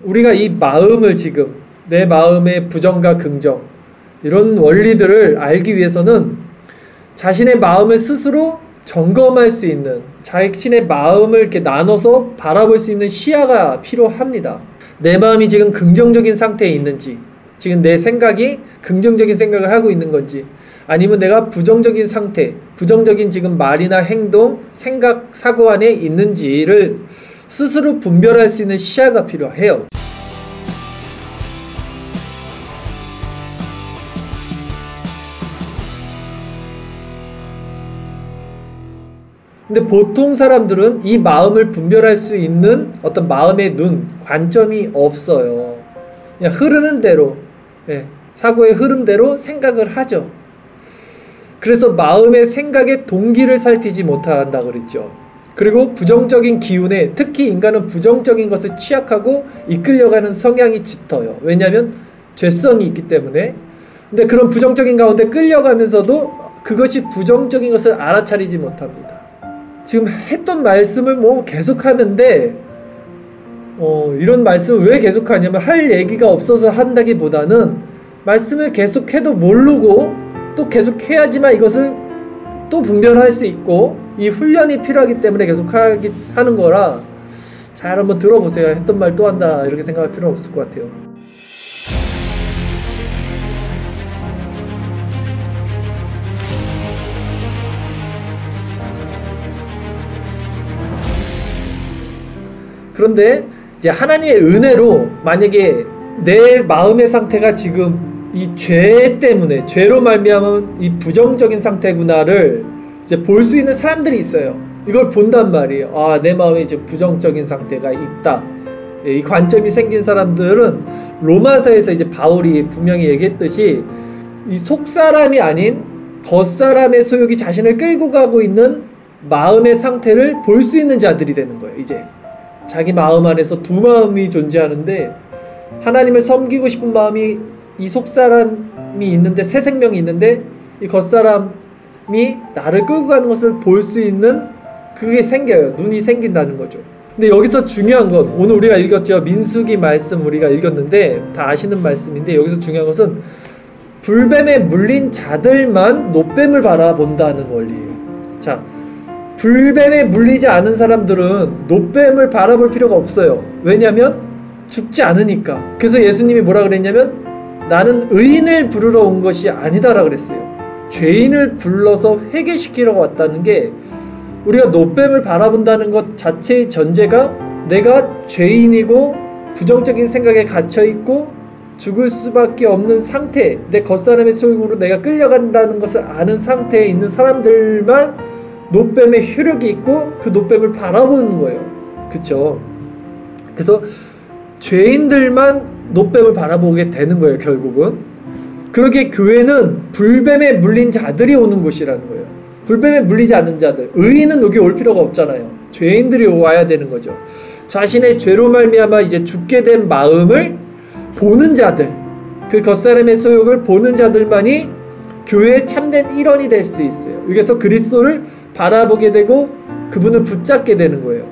우리가 이 마음을 지금 내 마음의 부정과 긍정 이런 원리들을 알기 위해서는 자신의 마음을 스스로 점검할 수 있는, 자신의 마음을 이렇게 나눠서 바라볼 수 있는 시야가 필요합니다. 내 마음이 지금 긍정적인 상태에 있는지, 지금 내 생각이 긍정적인 생각을 하고 있는 건지, 아니면 내가 부정적인 상태, 부정적인 지금 말이나 행동, 생각, 사고 안에 있는지를 스스로 분별할 수 있는 시야가 필요해요. 근데 보통 사람들은 이 마음을 분별할 수 있는 어떤 마음의 눈, 관점이 없어요. 그냥 흐르는 대로, 사고의 흐름대로 생각을 하죠. 그래서 마음의 생각의 동기를 살피지 못한다 그랬죠. 그리고 부정적인 기운에, 특히 인간은 부정적인 것을 취약하고 이끌려가는 성향이 짙어요. 왜냐하면 죄성이 있기 때문에. 근데 그런 부정적인 가운데 끌려가면서도 그것이 부정적인 것을 알아차리지 못합니다. 지금 했던 말씀을 계속 하는데 이런 말씀을 왜 계속 하냐면 할 얘기가 없어서 한다기보다는 말씀을 계속해도 모르고 또 계속 해야지만 이것을 또 분별할 수 있고 이 훈련이 필요하기 때문에 계속 하는 거라 잘 한번 들어보세요. 했던 말 또 한다 이렇게 생각할 필요는 없을 것 같아요. 그런데 이제 하나님의 은혜로 만약에 내 마음의 상태가 지금 이 죄 때문에, 죄로 말미암은 이 부정적인 상태구나를 이제 볼 수 있는 사람들이 있어요. 이걸 본단 말이에요. 아, 내 마음에 이제 부정적인 상태가 있다. 이 관점이 생긴 사람들은 로마서에서 이제 바울이 분명히 얘기했듯이 이 속사람이 아닌 겉사람의 소욕이 자신을 끌고 가고 있는 마음의 상태를 볼 수 있는 자들이 되는 거예요. 이제 자기 마음 안에서 두 마음이 존재하는데 하나님을 섬기고 싶은 마음이 이 속사람이 있는데, 새 생명이 있는데 이 겉사람이 나를 끌고 가는 것을 볼 수 있는 그게 생겨요. 눈이 생긴다는 거죠. 근데 여기서 중요한 건 오늘 우리가 읽었죠. 민수기 말씀 우리가 읽었는데 다 아시는 말씀인데 여기서 중요한 것은 불뱀에 물린 자들만 놋뱀을 바라본다는 원리예요. 자, 불뱀에 물리지 않은 사람들은 놋뱀을 바라볼 필요가 없어요. 왜냐하면 죽지 않으니까. 그래서 예수님이 뭐라 그랬냐면 나는 의인을 부르러 온 것이 아니다라 그랬어요. 죄인을 불러서 회개시키려고 왔다는 게, 우리가 놋뱀을 바라본다는 것 자체의 전제가 내가 죄인이고 부정적인 생각에 갇혀있고 죽을 수밖에 없는 상태, 내 겉사람의 소욕으로 내가 끌려간다는 것을 아는 상태에 있는 사람들만 놋뱀의 효력이 있고 그 놋뱀을 바라보는 거예요. 그쵸? 그래서 죄인들만 놋뱀을 바라보게 되는 거예요. 결국은. 그러기에 교회는 불뱀에 물린 자들이 오는 곳이라는 거예요. 불뱀에 물리지 않는 자들, 의인은 여기 올 필요가 없잖아요. 죄인들이 와야 되는 거죠. 자신의 죄로 말미암아 이제 죽게 된 마음을 보는 자들, 그 겉사람의 소욕을 보는 자들만이 교회의 참된 일원이 될 수 있어요. 여기서 그리스도를 바라보게 되고 그분을 붙잡게 되는 거예요.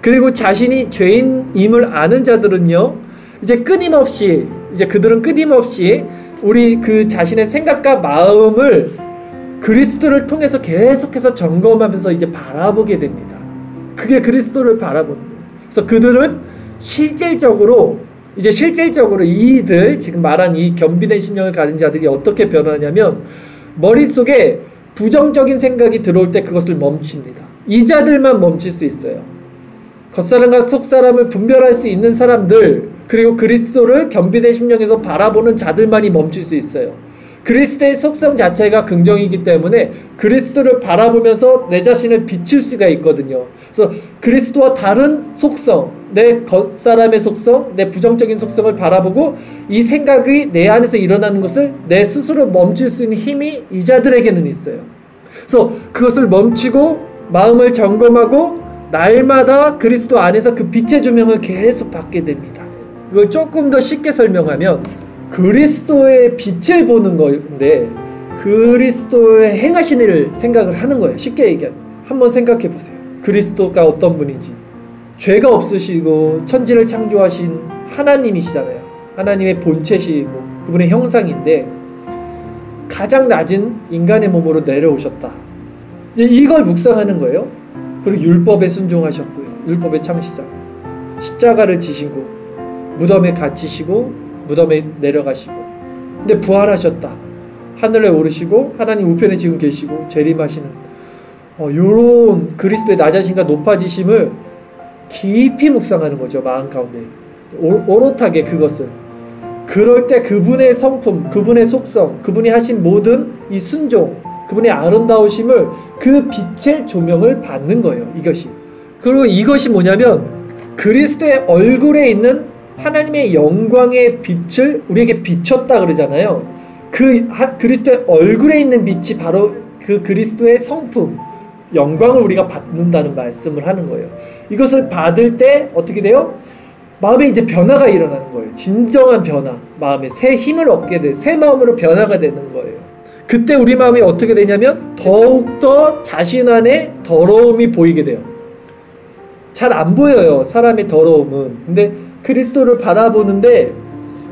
그리고 자신이 죄인임을 아는 자들은요, 이제 끊임없이, 이제 그들은 끊임없이 우리 그 자신의 생각과 마음을 그리스도를 통해서 계속해서 점검하면서 이제 바라보게 됩니다. 그게 그리스도를 바라보는 거예요. 그래서 그들은 실질적으로 이들, 지금 말한 이 겸비된 심령을 가진 자들이 어떻게 변하냐면 머릿속에 부정적인 생각이 들어올 때 그것을 멈춥니다. 이 자들만 멈출 수 있어요. 겉사람과 속사람을 분별할 수 있는 사람들, 그리고 그리스도를 겸비된 심령에서 바라보는 자들만이 멈출 수 있어요. 그리스도의 속성 자체가 긍정이기 때문에 그리스도를 바라보면서 내 자신을 비출 수가 있거든요. 그래서 그리스도와 다른 속성, 내 겉사람의 속성, 내 부정적인 속성을 바라보고 이 생각이 내 안에서 일어나는 것을 내 스스로 멈출 수 있는 힘이 이 자들에게는 있어요. 그래서 그것을 멈추고 마음을 점검하고 날마다 그리스도 안에서 그 빛의 조명을 계속 받게 됩니다. 이걸 조금 더 쉽게 설명하면 그리스도의 빛을 보는 건데 그리스도의 행하신 일을 생각을 하는 거예요. 쉽게 얘기하면. 한번 생각해 보세요. 그리스도가 어떤 분인지. 죄가 없으시고 천지를 창조하신 하나님이시잖아요. 하나님의 본체시고 그분의 형상인데 가장 낮은 인간의 몸으로 내려오셨다. 이걸 묵상하는 거예요. 그리고 율법에 순종하셨고요. 율법의 창시자. 십자가를 지시고 무덤에 갇히시고 무덤에 내려가시고 근데 부활하셨다. 하늘에 오르시고 하나님 우편에 지금 계시고 재림하시는 요런 그리스도의 낮아심과 높아지심을 깊이 묵상하는 거죠. 마음 가운데 오롯하게 그것을. 그럴 때 그분의 성품, 그분의 속성, 그분이 하신 모든 이 순종, 그분의 아름다우심을 그 빛의 조명을 받는 거예요. 이것이. 그리고 이것이 뭐냐면 그리스도의 얼굴에 있는 하나님의 영광의 빛을 우리에게 비췄다 그러잖아요. 그리스도의 얼굴에 있는 빛이 바로 그 그리스도의 성품, 영광을 우리가 받는다는 말씀을 하는 거예요. 이것을 받을 때 어떻게 돼요? 마음에 이제 변화가 일어나는 거예요. 진정한 변화. 마음에 새 힘을 얻게 돼. 새 마음으로 변화가 되는 거예요. 그때 우리 마음이 어떻게 되냐면 더욱더 자신 안에 더러움이 보이게 돼요. 잘 안 보여요. 사람의 더러움은. 근데 그리스도를 바라보는데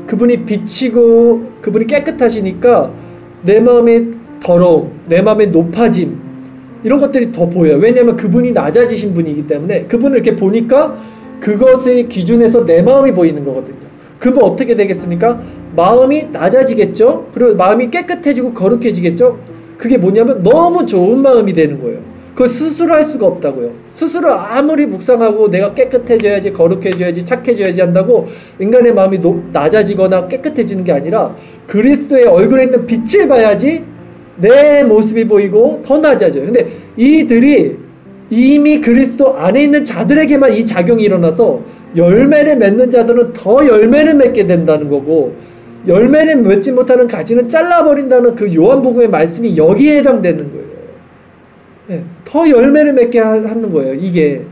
그분이 빛이고 그분이 깨끗하시니까 내 마음의 더러움, 내 마음의 높아짐 이런 것들이 더 보여요. 왜냐하면 그분이 낮아지신 분이기 때문에 그분을 이렇게 보니까 그것의 기준에서 내 마음이 보이는 거거든요. 그러면 어떻게 되겠습니까? 마음이 낮아지겠죠? 그리고 마음이 깨끗해지고 거룩해지겠죠? 그게 뭐냐면 너무 좋은 마음이 되는 거예요. 그거 스스로 할 수가 없다고요. 스스로 아무리 묵상하고 내가 깨끗해져야지, 거룩해져야지, 착해져야지 한다고 인간의 마음이 낮아지거나 깨끗해지는 게 아니라 그리스도의 얼굴에 있는 빛을 봐야지 내 모습이 보이고 더 낮아져요. 근데 이들이 이미 그리스도 안에 있는 자들에게만 이 작용이 일어나서 열매를 맺는 자들은 더 열매를 맺게 된다는 거고 열매를 맺지 못하는 가지는 잘라버린다는 그 요한복음의 말씀이 여기에 해당되는 거예요. 네, 더 열매를 맺게 하는 거예요. 이게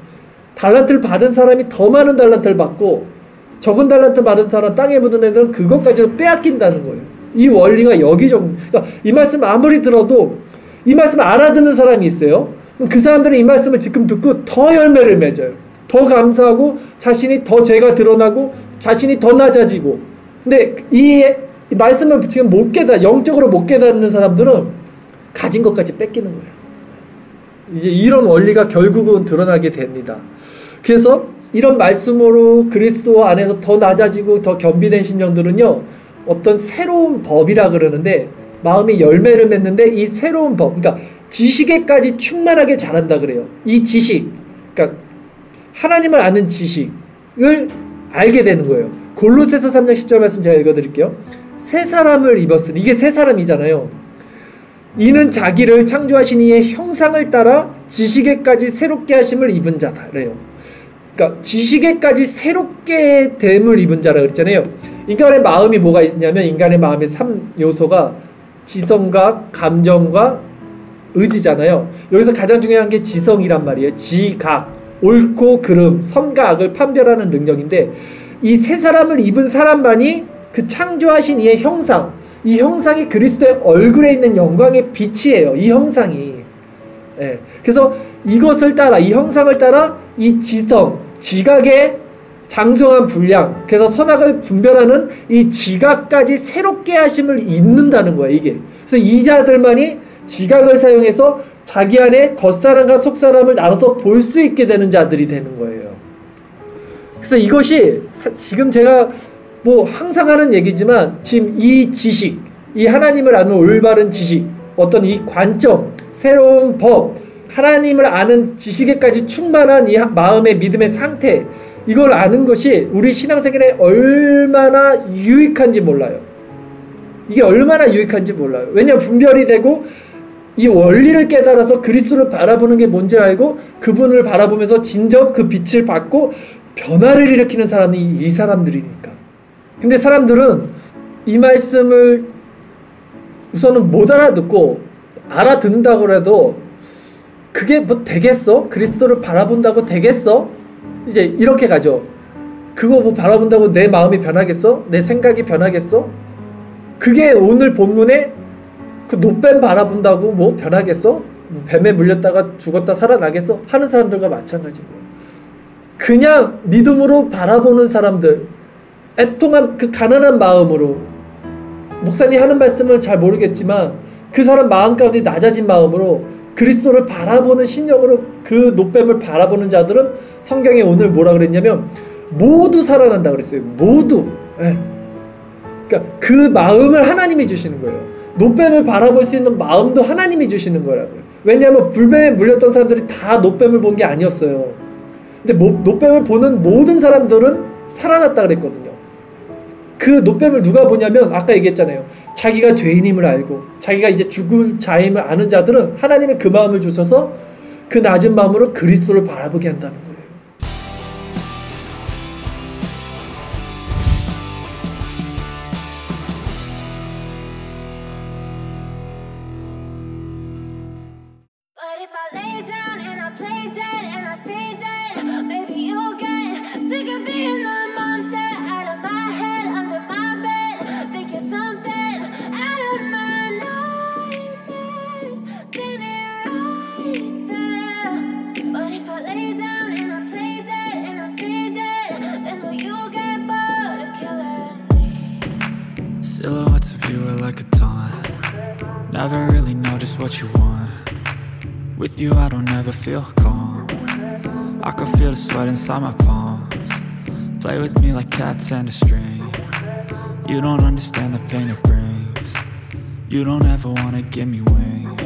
달란트를 받은 사람이 더 많은 달란트를 받고 적은 달란트 받은 사람 땅에 묻은 애들은 그것까지도 빼앗긴다는 거예요. 이 원리가 여기 좀 그러니까 이 말씀 아무리 들어도 이 말씀 알아듣는 사람이 있어요. 그 사람들은 이 말씀을 지금 듣고 더 열매를 맺어요. 더 감사하고 자신이 더 죄가 드러나고 자신이 더 낮아지고 근데 이 말씀을 지금 못 영적으로 못 깨닫는 사람들은 가진 것까지 뺏기는 거예요. 이제 이런 원리가 결국은 드러나게 됩니다. 그래서 이런 말씀으로 그리스도 안에서 더 낮아지고 더 겸비된 심령들은요 어떤 새로운 법이라 그러는데 마음이 열매를 맺는데 이 새로운 법 그러니까 지식에까지 충만하게 자란다 그래요. 이 지식 그러니까 하나님을 아는 지식을 알게 되는 거예요. 골로새서 3장 10절 말씀 제가 읽어드릴게요. 새 사람을 입었으니 이게 새 사람이잖아요. 이는 자기를 창조하신 이의 형상을 따라 지식에까지 새롭게 하심을 입은 자다 그래요. 그러니까 지식에까지 새롭게 됨을 입은 자라 그랬잖아요. 인간의 마음이 뭐가 있냐면 인간의 마음의 3요소가 지성과 감정과 의지잖아요. 여기서 가장 중요한 게 지성이란 말이에요. 지각, 옳고 그름, 선과 악을 판별하는 능력인데 이 새 사람을 입은 사람만이 그 창조하신 이의 형상 이 형상이 그리스도의 얼굴에 있는 영광의 빛이에요. 이 형상이. 예. 그래서 이것을 따라 이 형상을 따라 이 지성, 지각의 장성한 분량 그래서 선악을 분별하는 이 지각까지 새롭게 하심을 입는다는 거예요. 이게. 그래서 이 자들만이 지각을 사용해서 자기 안에 겉사람과 속사람을 나눠서 볼 수 있게 되는 자들이 되는 거예요. 그래서 이것이 지금 제가 뭐 항상 하는 얘기지만 지금 이 지식, 이 하나님을 아는 올바른 지식, 어떤 이 관점, 새로운 법, 하나님을 아는 지식에까지 충만한 이 마음의 믿음의 상태 이걸 아는 것이 우리 신앙생활에 얼마나 유익한지 몰라요. 이게 얼마나 유익한지 몰라요. 왜냐하면 분별이 되고 이 원리를 깨달아서 그리스도를 바라보는 게 뭔지 알고 그분을 바라보면서 진정 그 빛을 받고 변화를 일으키는 사람이 이 사람들이니까. 근데 사람들은 이 말씀을 우선은 못 알아듣고 알아듣는다고 해도 그게 뭐 되겠어? 그리스도를 바라본다고 되겠어? 이제 이렇게 가죠. 그거 뭐 바라본다고 내 마음이 변하겠어? 내 생각이 변하겠어? 그게 오늘 본문에 그 노뱀 바라본다고 뭐 변하겠어? 뭐 뱀에 물렸다가 죽었다 살아나겠어? 하는 사람들과 마찬가지인 거예요. 그냥 믿음으로 바라보는 사람들, 애통한 그 가난한 마음으로, 목사님 하는 말씀은 잘 모르겠지만 그 사람 마음 가운데 낮아진 마음으로 그리스도를 바라보는 심령으로 그 노뱀을 바라보는 자들은 성경에 오늘 뭐라 그랬냐면 모두 살아난다 그랬어요. 모두. 예. 그러니까 그 마음을 하나님이 주시는 거예요. 노뱀을 바라볼 수 있는 마음도 하나님이 주시는 거라고요. 왜냐하면 불뱀에 물렸던 사람들이 다 노뱀을 본 게 아니었어요. 근데 노뱀을 보는 모든 사람들은 살아났다 그랬거든요. 그 노뱀을 누가 보냐면 아까 얘기했잖아요. 자기가 죄인임을 알고 자기가 이제 죽을 자임을 아는 자들은 하나님의 그 마음을 주셔서 그 낮은 마음으로 그리스도를 바라보게 한다는 거예요. But if I lay down and I play dead and I stay dead, maybe you'll get sick of being the monster out of my head, under my bed. Think you're something out of my nightmares, standing right there. But if I lay down and I play dead and I stay dead, then will you get bored of killing me? Silhouettes of you are like a taunt. Never really know just what you want. With you I don't ever feel calm. I can feel the sweat inside my palms. Play with me like cats and a string. You don't understand the pain it brings. You don't ever wanna give me wings.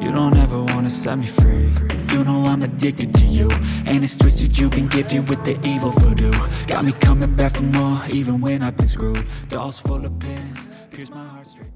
You don't ever wanna set me free. You know I'm addicted to you, and it's twisted, you've been gifted with the evil voodoo. Got me coming back for more, even when I've been screwed. Dolls full of pins, pierce my heart straight.